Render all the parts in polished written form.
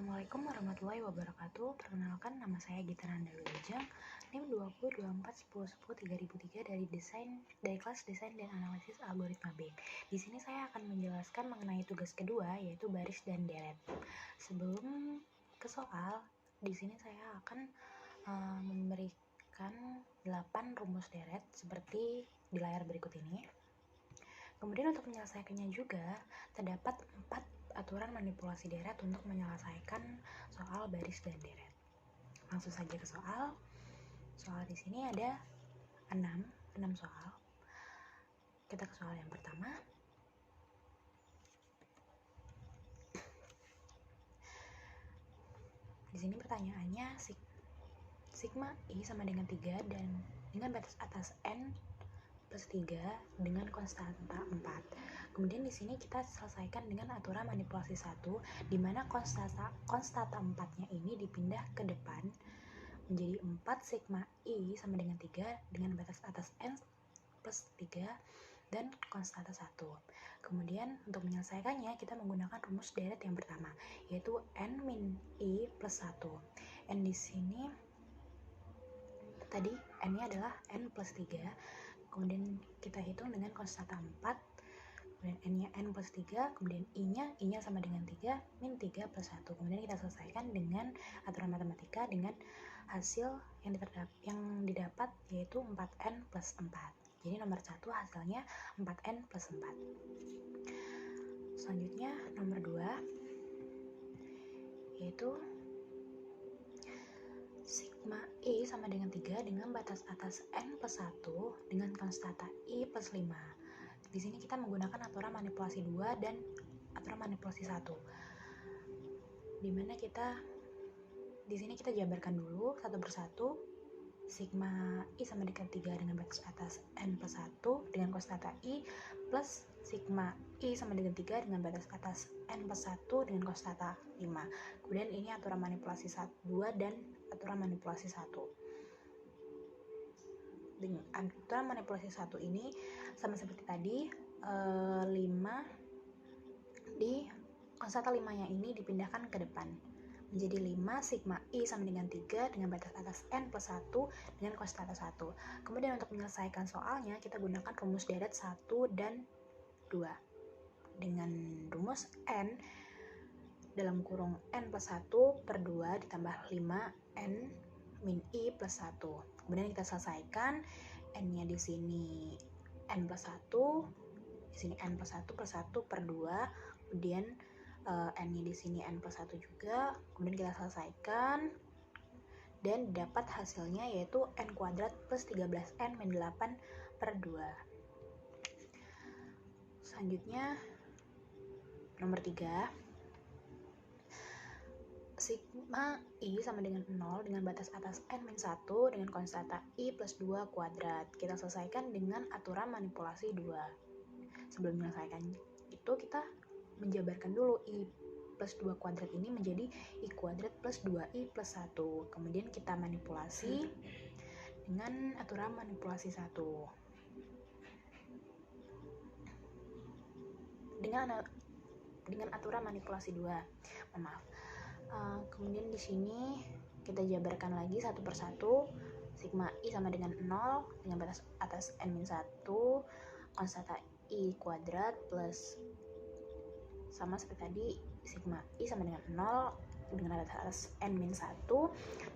Assalamualaikum warahmatullahi wabarakatuh. Perkenalkan, nama saya Gita Nanda Wilujeng, NIM 202410103003 dari kelas Desain dan Analisis Algoritma B. Di sini saya akan menjelaskan mengenai tugas kedua, yaitu baris dan deret. Sebelum ke soal, di sini saya akan memberikan 8 rumus deret seperti di layar berikut ini. Kemudian untuk menyelesaikannya juga terdapat 4 aturan manipulasi deret untuk menyelesaikan soal baris dan deret. Langsung saja ke soal. Soal di sini ada 6 soal. Kita ke soal yang pertama. Di sini pertanyaannya sigma I sama dengan 3 dan dengan batas atas n plus 3 dengan konstanta 4. Kemudian di sini kita selesaikan dengan aturan manipulasi 1, di mana konstanta 4-nya ini dipindah ke depan menjadi 4 sigma I sama dengan 3 dengan batas atas n plus 3 dan konstanta 1. Kemudian untuk menyelesaikannya kita menggunakan rumus deret yang pertama, yaitu n min I plus 1. N di sini tadi n-nya adalah n plus 3. Kemudian kita hitung dengan konstanta 4, kemudian n-nya n plus 3, kemudian i-nya sama dengan 3, min 3 plus 1. Kemudian kita selesaikan dengan aturan matematika dengan hasil yang didapat yaitu 4n plus 4. Jadi nomor 1 hasilnya 4n plus 4. Selanjutnya nomor 2 yaitu sigma I sama dengan 3 dengan batas atas n plus 1 dengan konstanta I plus 5. Di sini kita menggunakan aturan manipulasi 2 dan aturan manipulasi 1. Dimana di sini kita jabarkan dulu satu persatu. Sigma I sama dengan 3 dengan batas atas n plus 1 dengan konstanta I plus sigma I sama dengan 3 dengan batas atas n plus 1 dengan konstanta 5. Kemudian ini aturan manipulasi 2 dan aturan manipulasi 1. Dengan aturan manipulasi 1 ini sama seperti tadi, 5 di konstanta 5-nya ini dipindahkan ke depan menjadi 5 sigma I sama dengan 3 dengan batas atas n plus 1 dengan konstanta 1. Kemudian untuk menyelesaikan soalnya kita gunakan rumus deret 1 dan 2 dengan rumus n dalam kurung n plus 1 per 2 ditambah 5n min I plus 1. Kemudian kita selesaikan, n-nya di sini n plus 1, di sini n plus 1 per 1 per 2, kemudian n-nya di sini n plus 1 juga. Kemudian kita selesaikan dan dapat hasilnya yaitu n kuadrat plus 13n min 8 per 2. Selanjutnya nomor 3, sigma I sama dengan 0 dengan batas atas n min 1 dengan konstanta I plus 2 kuadrat. Kita selesaikan dengan aturan manipulasi 2. Sebelum menyelesaikan itu kita menjabarkan dulu I plus 2 kuadrat ini menjadi I kuadrat plus 2I plus 1. Kemudian kita manipulasi dengan aturan manipulasi 1. Dengan aturan manipulasi 2. Maaf. Kemudian di sini kita jabarkan lagi satu persatu. Sigma I sama dengan 0 dengan batas atas n min 1 konstanta I kuadrat plus sama seperti tadi sigma I sama dengan 0 dengan batas atas n min 1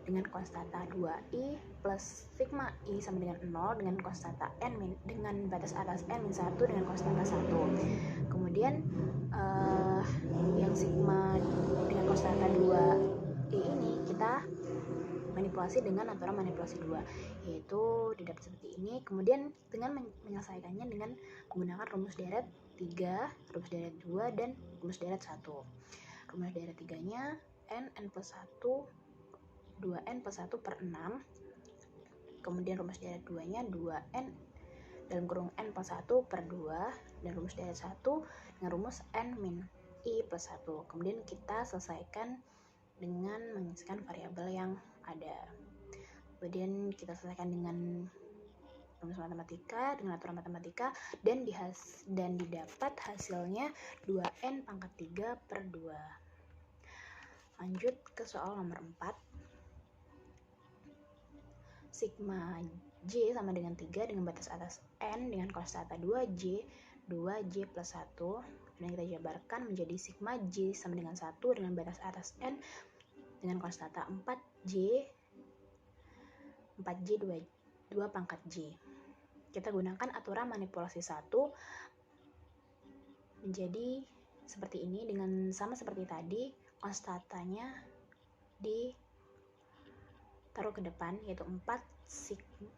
dengan konstanta 2I plus sigma I sama dengan 0 dengan konstanta n dengan batas atas n min 1 dengan konstanta 1. Kemudian yang sigma dengan konstanta 2I ini kita manipulasi dengan aturan manipulasi 2, yaitu didapat seperti ini. Kemudian dengan menyelesaikannya dengan menggunakan rumus deret 3, rumus deret 2, dan rumus deret 1. Rumus deret 3-nya n plus 1, 2n plus 1 per 6. Kemudian rumus deret 2-nya 2n dalam kurung n plus 1 per 2. Dan rumus deret 1 dengan rumus n min I plus 1. Kemudian kita selesaikan dengan mengisikan variabel yang ada. Kemudian kita selesaikan dengan rumus matematika dengan aturan matematika dan didapat hasilnya 2n pangkat 3 per 2. Lanjut ke soal nomor 4. Sigma J sama dengan 3 dengan batas atas N dengan konstanta 2J plus 1. Dan kita jabarkan menjadi sigma J sama dengan 1 dengan batas atas N dengan konstanta 4J 2 pangkat J. Kita gunakan aturan manipulasi 1 menjadi seperti ini, dengan sama seperti tadi, konstantanya ditaruh ke depan, yaitu 4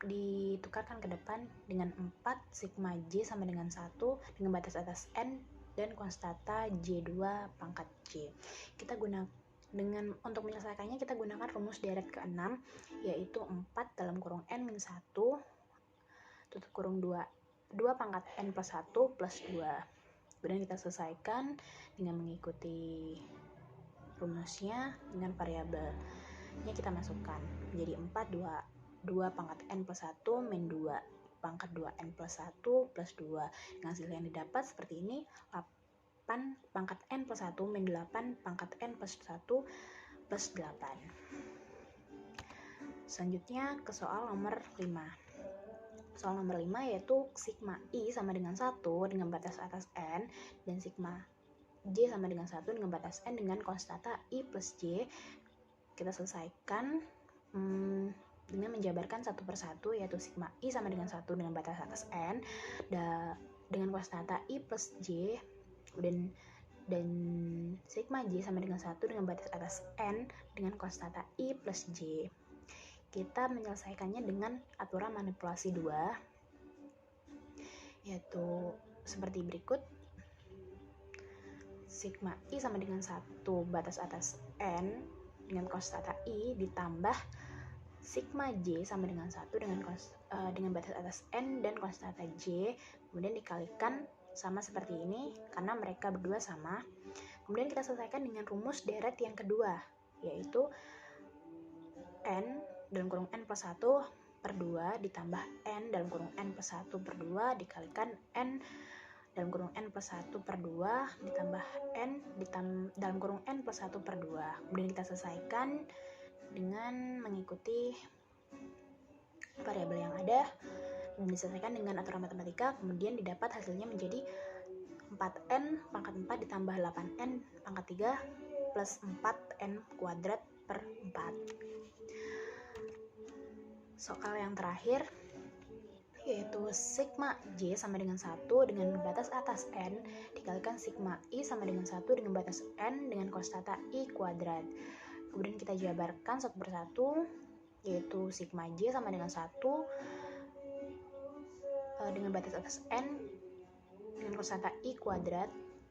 ditukarkan ke depan dengan 4 sigma J sama dengan 1 dengan batas atas N dan konstanta J2 pangkat J. Untuk menyelesaikannya kita gunakan rumus deret ke-6, yaitu 4 dalam kurung N min 1 tutup kurung 2 pangkat N plus 1 plus 2. Kemudian kita selesaikan dengan mengikuti rumusnya dengan variabelnya kita masukkan menjadi 2 pangkat N plus 1 min 2 pangkat 2N plus 1 plus 2. Dengan hasil yang didapat seperti ini, 8 pangkat N plus 1 min 8 pangkat N plus 1 plus 8. Selanjutnya ke soal nomor 5. Soal nomor 5 yaitu sigma I sama dengan 1 dengan batas atas N dan sigma J sama dengan 1 dengan batas N dengan konstanta I plus J. Kita selesaikan dengan menjabarkan satu persatu, yaitu sigma I sama dengan 1 dengan batas atas N dengan konstanta I plus J dan sigma J sama dengan 1 dengan batas atas N dengan konstanta I plus J. Kita menyelesaikannya dengan aturan manipulasi 2, yaitu seperti berikut. Sigma I sama dengan 1 batas atas N dengan konstanta I ditambah sigma J sama dengan 1 dengan batas atas N dan konstanta J, kemudian dikalikan sama seperti ini karena mereka berdua sama. Kemudian kita selesaikan dengan rumus deret yang kedua, yaitu N dalam kurung N plus 1 per 2 ditambah N dalam kurung N plus 1 per 2 dikalikan N dalam kurung N plus 1 per 2 ditambah N dalam kurung N plus 1 per 2. Kemudian kita selesaikan dengan mengikuti variabel yang ada dan diselesaikan dengan aturan matematika. Kemudian didapat hasilnya menjadi 4N pangkat 4 ditambah 8N pangkat 3 plus 4N kuadrat per 4. Soal yang terakhir yaitu sigma J sama dengan 1 dengan batas atas N dikalikan sigma I sama dengan 1 dengan batas N dengan konstanta I kuadrat. Kemudian kita jabarkan satu persatu, yaitu sigma J sama dengan 1 dengan batas atas N dengan konstanta I kuadrat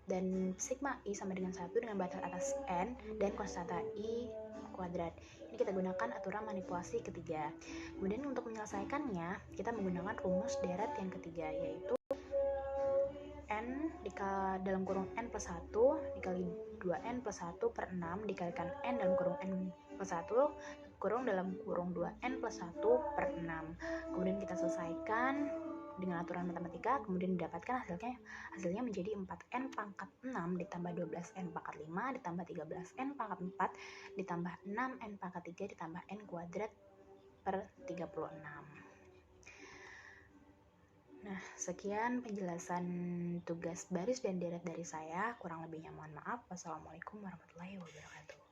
dan sigma I sama dengan 1 dengan batas atas N dan konstanta I kuadrat. Ini kita gunakan aturan manipulasi ketiga. Kemudian untuk menyelesaikannya kita menggunakan rumus deret yang ketiga, yaitu N dalam kurung N plus 1 dikali 2N plus 1 per 6 dikalikan N dalam kurung N plus 1 kurung dalam kurung 2N plus 1 per 6. Kemudian kita selesaikan dengan aturan matematika, kemudian didapatkan hasilnya menjadi 4N pangkat 6 ditambah 12N pangkat 5 ditambah 13N pangkat 4 ditambah 6N pangkat 3 ditambah N kuadrat per 36. Nah, sekian penjelasan tugas baris dan deret dari saya. Kurang lebihnya mohon maaf. Wassalamualaikum warahmatullahi wabarakatuh.